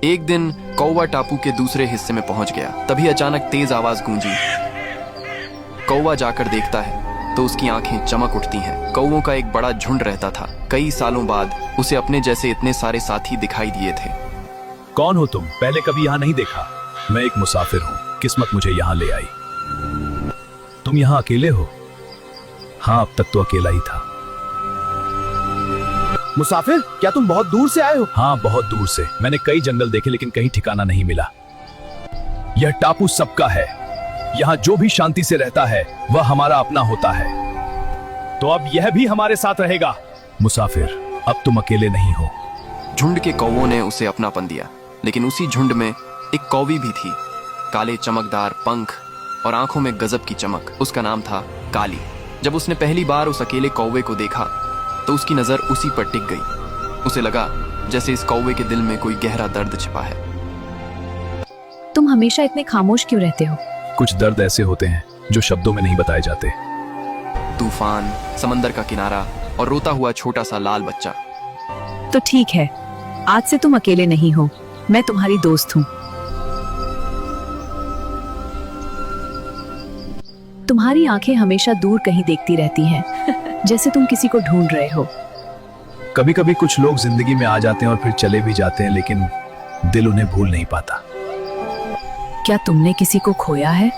एक दिन कौवा टापू के दूसरे हिस्से में पहुंच गया। तभी अचानक तेज आवाज गूंजी। कौवा जाकर देखता है तो उसकी आंखें चमक उठती हैं। कौवों का एक बड़ा झुंड रहता था। कई सालों बाद उसे अपने जैसे इतने सारे साथी दिखाई दिए थे। कौन हो तुम? पहले कभी यहाँ नहीं देखा। मैं एक मुसाफिर हूँ, किस्मत मुझे यहाँ ले आई। तुम यहाँ अकेले हो? हाँ, अब तक तो अकेला ही था। मुसाफिर, क्या तुम बहुत दूर से आए हो? हाँ, बहुत दूर से। मैंने कई जंगल देखे लेकिन कहीं ठिकाना नहीं मिला। यह टापू सबका है। यहाँ जो भी शांति से रहता है वह हमारा अपना होता है। तो अब यह भी हमारे साथ रहेगा। मुसाफिर, अब तुम अकेले नहीं हो। झुंड के कौवों ने उसे अपनापन दिया, लेकिन उसी झुंड में एक कौवी भी थी। काले चमकदार पंख और आंखों में गजब की चमक। उसका नाम था काली। जब उसने पहली बार उस अकेले कौवे को देखा तो उसकी नजर उसी पर टिक गई। उसे लगा जैसे इस कौवे के दिल में कोई गहरा दर्द छिपा है। तुम हमेशा इतने खामोश क्यों रहते हो? कुछ दर्द ऐसे होते हैं जो शब्दों में नहीं बताए जाते। तूफान, समंदर का किनारा और रोता हुआ छोटा सा लाल बच्चा। तो ठीक है, आज से तुम अकेले नहीं हो। मैं तुम्हारी दोस्त हूँ। तुम्हारी आंखें हमेशा दूर कहीं देखती रहती हैं, जैसे तुम किसी को ढूंढ रहे हो। कभी कभी कुछ लोग जिंदगी में आ जाते हैं और फिर चले भी जाते हैं, लेकिन दिल उन्हें भूल नहीं पाता। क्या तुमने किसी को खोया है?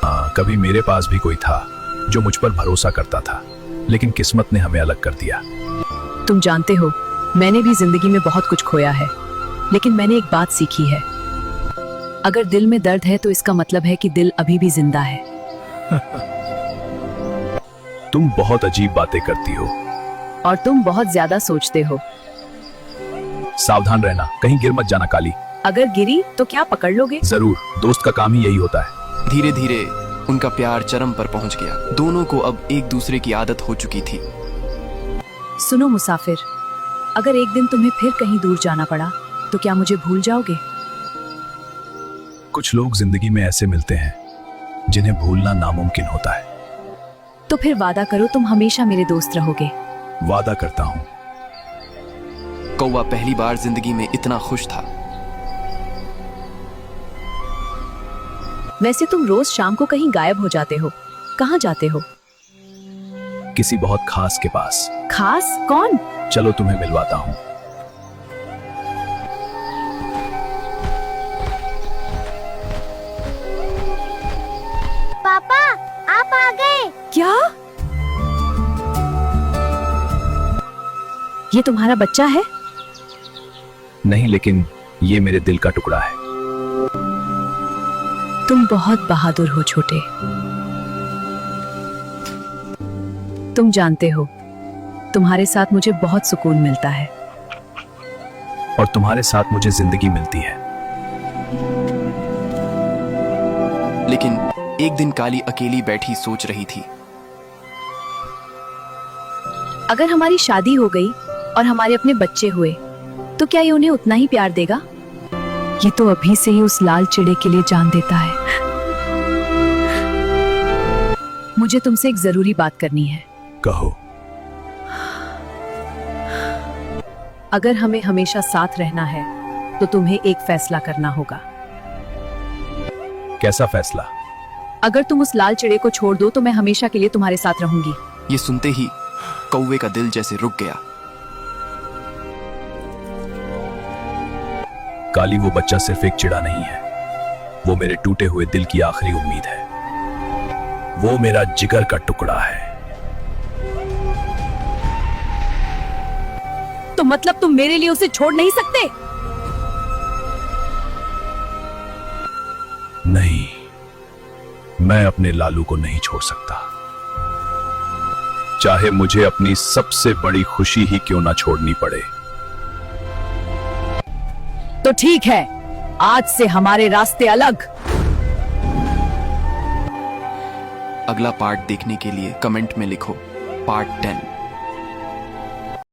हाँ, कभी मेरे पास भी कोई था जो मुझ पर भरोसा करता था, लेकिन किस्मत ने हमें अलग कर दिया। तुम जानते हो, मैंने भी जिंदगी में बहुत कुछ खोया है, लेकिन मैंने एक बात सीखी है। अगर दिल में दर्द है तो इसका मतलब है कि दिल अभी भी जिंदा है। तुम बहुत अजीब बातें करती हो। और तुम बहुत ज्यादा सोचते हो। सावधान रहना, कहीं गिर मत जाना काली। अगर गिरी तो क्या पकड़ लोगे? जरूर, दोस्त का काम ही यही होता है। धीरे धीरे उनका प्यार चरम पर पहुंच गया। दोनों को अब एक दूसरे की आदत हो चुकी थी। सुनो मुसाफिर, अगर एक दिन तुम्हें फिर कहीं दूर जाना पड़ा तो क्या मुझे भूल जाओगे? कुछ लोग जिंदगी में ऐसे मिलते हैं जिन्हें भूलना नामुमकिन होता है। तो फिर वादा करो तुम हमेशा मेरे दोस्त रहोगे। वादा करता हूँ। कौवा पहली बार जिंदगी में इतना खुश था। वैसे तुम रोज शाम को कहीं गायब हो जाते हो। कहाँ जाते हो? किसी बहुत खास के पास। खास कौन? चलो तुम्हें मिलवाता हूँ। पापा, आप आ गए। क्या? ये तुम्हारा बच्चा है? नहीं, लेकिन ये मेरे दिल का टुकड़ा है। तुम बहुत बहादुर हो छोटे। तुम जानते हो, तुम्हारे साथ मुझे बहुत सुकून मिलता है। और तुम्हारे साथ मुझे जिंदगी मिलती है। लेकिन एक दिन काली अकेली बैठी सोच रही थी। अगर हमारी शादी हो गई और हमारे अपने बच्चे हुए तो क्या ये उन्हें उतना ही प्यार देगा? ये तो अभी से ही उस लाल चिड़े के लिए जान देता है। मुझे तुमसे एक जरूरी बात करनी है। कहो। अगर हमें हमेशा साथ रहना है तो तुम्हें एक फैसला करना होगा। कैसा फैसला? अगर तुम उस लाल चिड़े को छोड़ दो तो मैं हमेशा के लिए तुम्हारे साथ रहूंगी। ये सुनते ही कौवे का दिल जैसे रुक गया। काली, वो बच्चा सिर्फ एक चिड़ा नहीं है। वो मेरे टूटे हुए दिल की आखिरी उम्मीद है। वो मेरा जिगर का टुकड़ा है। तो मतलब तुम मेरे लिए उसे छोड़ नहीं सकते? नहीं, मैं अपने लालू को नहीं छोड़ सकता, चाहे मुझे अपनी सबसे बड़ी खुशी ही क्यों ना छोड़नी पड़े। तो ठीक है, आज से हमारे रास्ते अलग। अगला पार्ट देखने के लिए कमेंट में लिखो पार्ट 10।